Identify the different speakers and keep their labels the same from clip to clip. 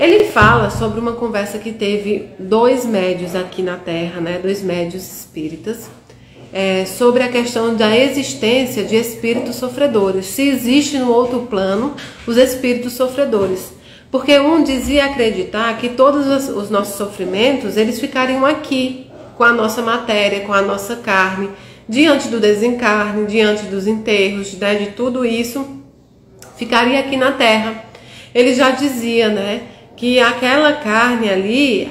Speaker 1: Ele fala sobre uma conversa que teve dois médios aqui na Terra, né? Dois médios espíritas, sobre a questão da existência de espíritos sofredores. Se existe no outro plano os espíritos sofredores. Porque um dizia acreditar que todos os nossos sofrimentos, eles ficariam aqui, com a nossa matéria, com a nossa carne, diante do desencarne, diante dos enterros, né, de tudo isso, ficaria aqui na Terra. Ele já dizia, né, que aquela carne ali,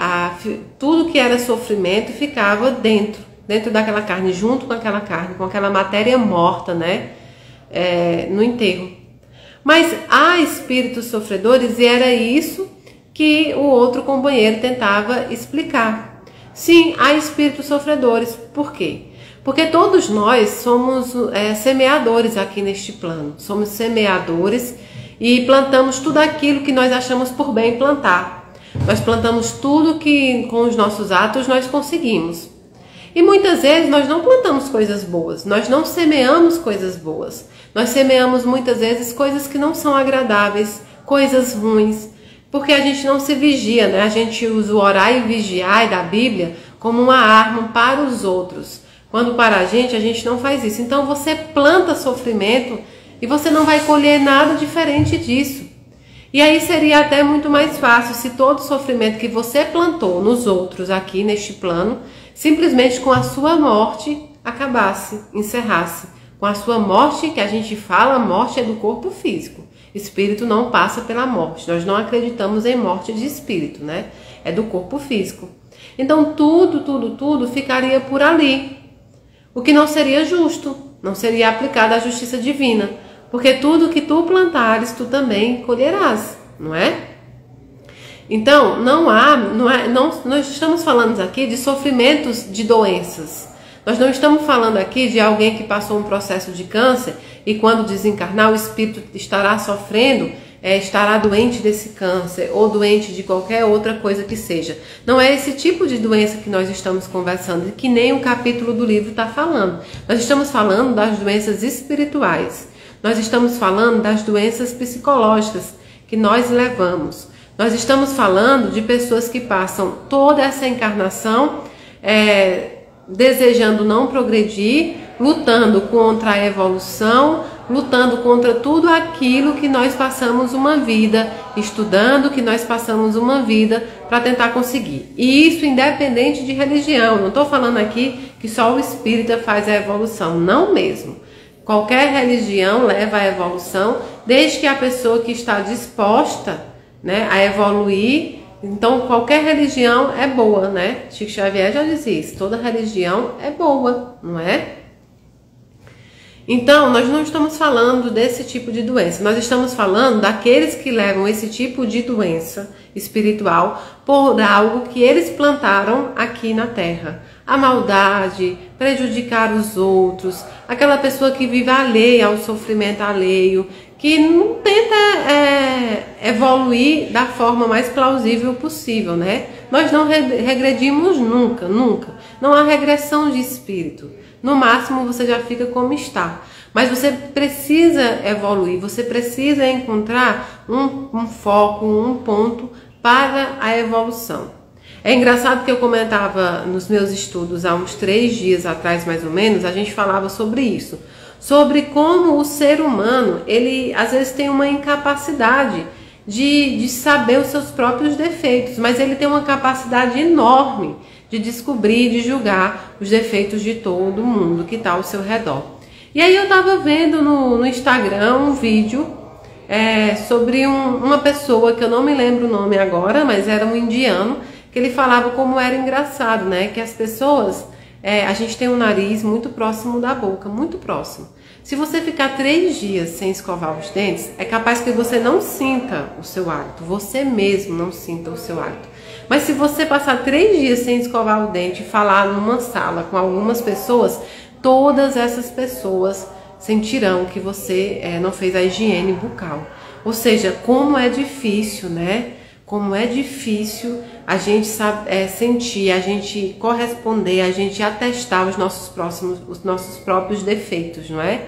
Speaker 1: tudo que era sofrimento ficava dentro daquela carne, junto com aquela carne, com aquela matéria morta, né, no enterro. Mas há espíritos sofredores e era isso que o outro companheiro tentava explicar. Sim, há espíritos sofredores. Por quê? Porque todos nós somos semeadores aqui neste plano. Somos semeadores e plantamos tudo aquilo que nós achamos por bem plantar. Nós plantamos tudo que com os nossos atos nós conseguimos. E muitas vezes nós não plantamos coisas boas, nós não semeamos coisas boas. Nós semeamos muitas vezes coisas que não são agradáveis, coisas ruins, porque a gente não se vigia, né? A gente usa o orar e vigiar da Bíblia como uma arma para os outros. Quando para a gente não faz isso. Então você planta sofrimento e você não vai colher nada diferente disso. E aí seria até muito mais fácil se todo o sofrimento que você plantou nos outros aqui neste plano, simplesmente com a sua morte acabasse, encerrasse. Com a sua morte, que a gente fala, a morte é do corpo físico. Espírito não passa pela morte. Nós não acreditamos em morte de espírito, né? É do corpo físico. Então tudo ficaria por ali. O que não seria justo, não seria aplicada a justiça divina. Porque tudo que tu plantares, tu também colherás, não é? Então, nós estamos falando aqui de sofrimentos de doenças. Nós não estamos falando aqui de alguém que passou um processo de câncer e quando desencarnar o espírito estará sofrendo, estará doente desse câncer ou doente de qualquer outra coisa que seja. Não é esse tipo de doença que nós estamos conversando, que nem o capítulo do livro está falando. Nós estamos falando das doenças espirituais. Nós estamos falando das doenças psicológicas que nós levamos. Nós estamos falando de pessoas que passam toda essa encarnação desejando não progredir, lutando contra a evolução, lutando contra tudo aquilo que nós passamos uma vida estudando, que nós passamos uma vida para tentar conseguir. E isso independente de religião. Não estou falando aqui que só o espírita faz a evolução, não mesmo. Qualquer religião leva à evolução, desde que a pessoa que está disposta, né, a evoluir. Então, qualquer religião é boa, né? Chico Xavier já dizia isso. Toda religião é boa, não é? Então, nós não estamos falando desse tipo de doença. Nós estamos falando daqueles que levam esse tipo de doença espiritual por algo que eles plantaram aqui na Terra. A maldade, prejudicar os outros, aquela pessoa que vive alheia ao sofrimento alheio, que não tenta evoluir da forma mais plausível possível, né? Nós não regredimos nunca. Não há regressão de espírito. No máximo você já fica como está. Mas você precisa evoluir, você precisa encontrar um foco, um ponto para a evolução. É engraçado que eu comentava nos meus estudos há uns 3 dias atrás, mais ou menos, a gente falava sobre isso. Sobre como o ser humano, ele às vezes tem uma incapacidade de saber os seus próprios defeitos, mas ele tem uma capacidade enorme de descobrir, de julgar os defeitos de todo mundo que está ao seu redor. E aí eu estava vendo no Instagram um vídeo sobre uma pessoa, que eu não me lembro o nome agora, mas era um indiano, que ele falava como era engraçado, né? Que as pessoas... a gente tem um nariz muito próximo da boca, muito próximo. Se você ficar 3 dias sem escovar os dentes, é capaz que você não sinta o seu hálito, você mesmo não sinta o seu hálito. Mas se você passar 3 dias sem escovar o dente e falar numa sala com algumas pessoas, todas essas pessoas sentirão que você não fez a higiene bucal. Ou seja, como é difícil, né? Como é difícil a gente sentir, a gente corresponder, a gente atestar os nossos próprios defeitos, não é?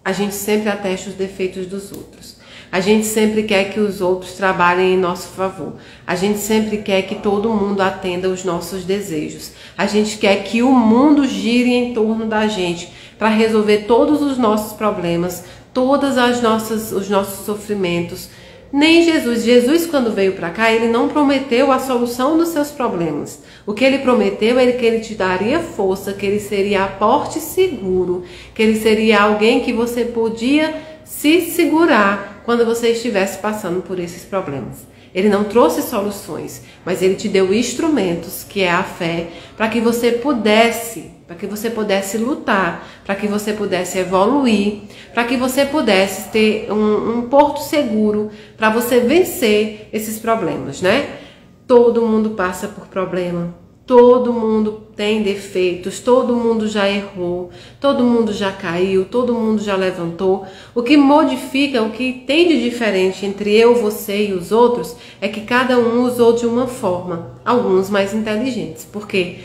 Speaker 1: A gente sempre atesta os defeitos dos outros. A gente sempre quer que os outros trabalhem em nosso favor. A gente sempre quer que todo mundo atenda os nossos desejos. A gente quer que o mundo gire em torno da gente para resolver todos os nossos problemas, os nossos sofrimentos. Nem Jesus, quando veio para cá, ele não prometeu a solução dos seus problemas. O que ele prometeu é que ele te daria força, que ele seria aporte seguro, que ele seria alguém que você podia se segurar quando você estivesse passando por esses problemas. Ele não trouxe soluções, mas ele te deu instrumentos, que é a fé, para que você pudesse lutar, para que você pudesse evoluir, para que você pudesse ter um porto seguro para você vencer esses problemas, né? Todo mundo passa por problema, todo mundo tem defeitos, todo mundo já errou, todo mundo já caiu, todo mundo já levantou. O que modifica, o que tem de diferente entre eu, você e os outros é que cada um usou de uma forma, alguns mais inteligentes, porque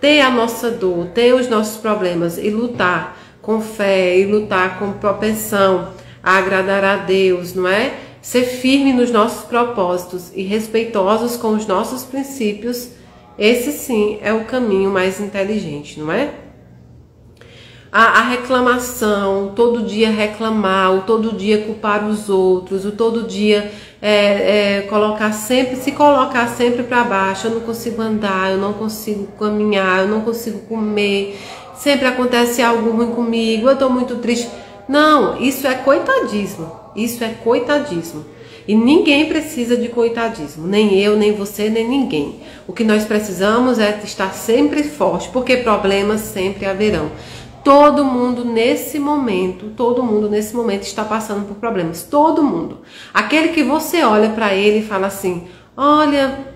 Speaker 1: ter a nossa dor, ter os nossos problemas e lutar com fé e lutar com propensão a agradar a Deus, não é? Ser firme nos nossos propósitos e respeitosos com os nossos princípios, esse sim é o caminho mais inteligente, não é? A reclamação, todo dia reclamar, o todo dia culpar os outros, o todo dia se colocar sempre para baixo. Eu não consigo andar, eu não consigo caminhar, eu não consigo comer, sempre acontece algo ruim comigo, eu estou muito triste. Não, isso é coitadismo, isso é coitadismo. E ninguém precisa de coitadismo, nem eu, nem você, nem ninguém. O que nós precisamos é estar sempre forte, porque problemas sempre haverão. Todo mundo nesse momento está passando por problemas, todo mundo. Aquele que você olha para ele e fala assim, olha,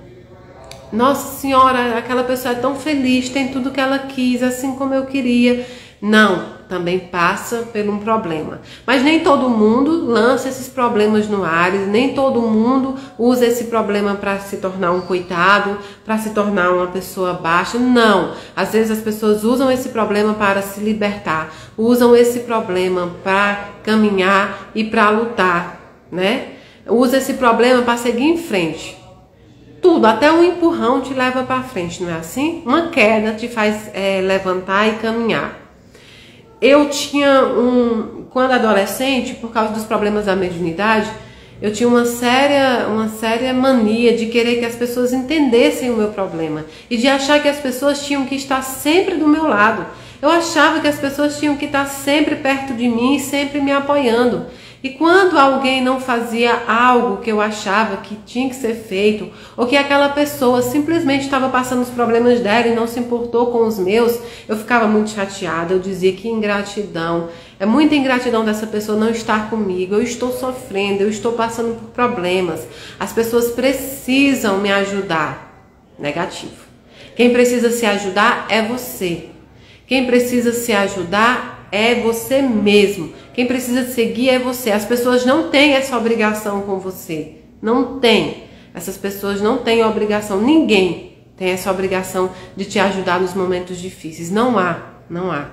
Speaker 1: nossa senhora, aquela pessoa é tão feliz, tem tudo que ela quis, assim como eu queria. Não, também passa por um problema. Mas nem todo mundo lança esses problemas no ar, nem todo mundo usa esse problema para se tornar um coitado, para se tornar uma pessoa baixa. Não, às vezes as pessoas usam esse problema para se libertar, usam esse problema para caminhar e para lutar, né? Usa esse problema para seguir em frente. Tudo, até um empurrão te leva para frente, não é assim? Uma queda te faz levantar e caminhar. Eu tinha quando adolescente, por causa dos problemas da mediunidade, eu tinha uma séria mania de querer que as pessoas entendessem o meu problema e de achar que as pessoas tinham que estar sempre do meu lado. Eu achava que as pessoas tinham que estar sempre perto de mim e sempre me apoiando. E quando alguém não fazia algo que eu achava que tinha que ser feito, ou que aquela pessoa simplesmente estava passando os problemas dela e não se importou com os meus, eu ficava muito chateada. Eu dizia que ingratidão, é muita ingratidão dessa pessoa não estar comigo, eu estou sofrendo, eu estou passando por problemas, as pessoas precisam me ajudar. Negativo. Quem precisa se ajudar é você. Quem precisa se ajudar é você mesmo. Quem precisa seguir é você. As pessoas não têm essa obrigação com você. Não tem. Essas pessoas não têm obrigação. Ninguém tem essa obrigação de te ajudar nos momentos difíceis. Não há. Não há.